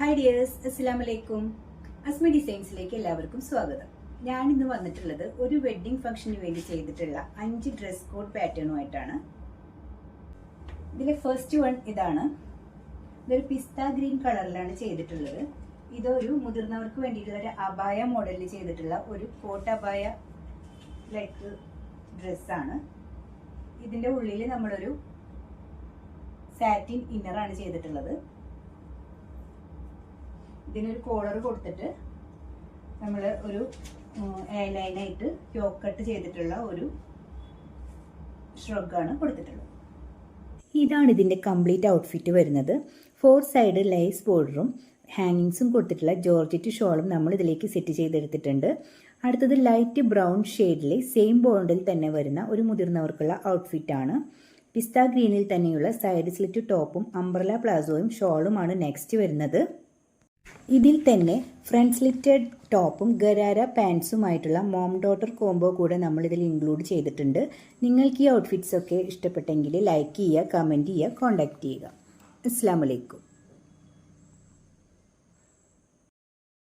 Hi dears, അസ്സലാമു അലൈക്കും. അസ്മി ഡിസൈൻസിലേക്ക് എല്ലാവർക്കും സ്വാഗതം. ഞാൻ ഇന്ന് വന്നിട്ടുള്ളത് ഒരു വെഡ്ഡിംഗ് ഫംഗ്ഷന് വേണ്ടി ചെയ്തിട്ടുള്ള 5 ഡ്രസ് കോഡ് പാറ്റേണുമായിട്ടാണ്. ഇതിലെ ഫസ്റ്റ് വൺ ഇതാണ്. ഇതൊരു പിസ്ത ഗ്രീൻ കളറിലാണ് ചെയ്തിട്ടുള്ളത്. ഇതൊരു മുതിർന്നവർക്ക് വേണ്ടിയിട്ടുള്ള ഒരു അബായ മോഡലിൽ ചെയ്തിട്ടുള്ള ഒരു കോട്ട് അബായ ലൈക്ക് ഡ്രസ്സാണ്. ഇതിന്റെ ഉള്ളിൽ നമ്മളൊരു സാറ്റിൻ ഇന്നറാണ് ചെയ്തിട്ടുള്ളത്. ഇതിനൊരു കോളർ കൊടുത്തിട്ട് നമ്മൾ ഒരു ലൈനായിട്ട് യോക്ക് കട്ട് ചെയ്തിട്ടുള്ള ഒരു ഷ്രഗാണ് കൊടുത്തിട്ടുള്ളത്. ഇതാണ് ഇതിൻ്റെ കംപ്ലീറ്റ് ഔട്ട്ഫിറ്റ് വരുന്നത്. 4 സൈഡ് ലൈസ് ബോർഡറും ഹാങ്ങിങ്സും കൊടുത്തിട്ടുള്ള ജോർജറ്റ് ഷോളും നമ്മൾ ഇതിലേക്ക് സെറ്റ് ചെയ്തെടുത്തിട്ടുണ്ട്. അടുത്തത് ലൈറ്റ് ബ്രൗൺ ഷെയ്ഡിലെ സെയിം ബോണ്ടിൽ തന്നെ വരുന്ന ഒരു മുതിർന്നവർക്കുള്ള ഔട്ട്ഫിറ്റാണ്. പിസ്ത ഗ്രീനിൽ തന്നെയുള്ള സൈഡ് സ്ലിറ്റ് ടോപ്പും അംബ്രല പ്ലാസോയും ഷോളുമാണ് നെക്സ്റ്റ് വരുന്നത്. ഇതിൽ തന്നെ ഫ്രണ്ട് സ്ലിറ്റഡ് ടോപ്പും ഗരാര പാൻസുമായിട്ടുള്ള മോം ഡോട്ടർ കോംബോ കൂടെ നമ്മൾ ഇതിൽ ഇൻക്ലൂഡ് ചെയ്തിട്ടുണ്ട്. നിങ്ങൾക്ക് ഈ ഔട്ട്ഫിറ്റ്സ് ഒക്കെ ഇഷ്ടപ്പെട്ടെങ്കിൽ ലൈക്ക് ചെയ്യുക, കമൻറ്റ് ചെയ്യുക, കോൺടാക്റ്റ് ചെയ്യുക. അസ്സലാമു അലൈക്കും.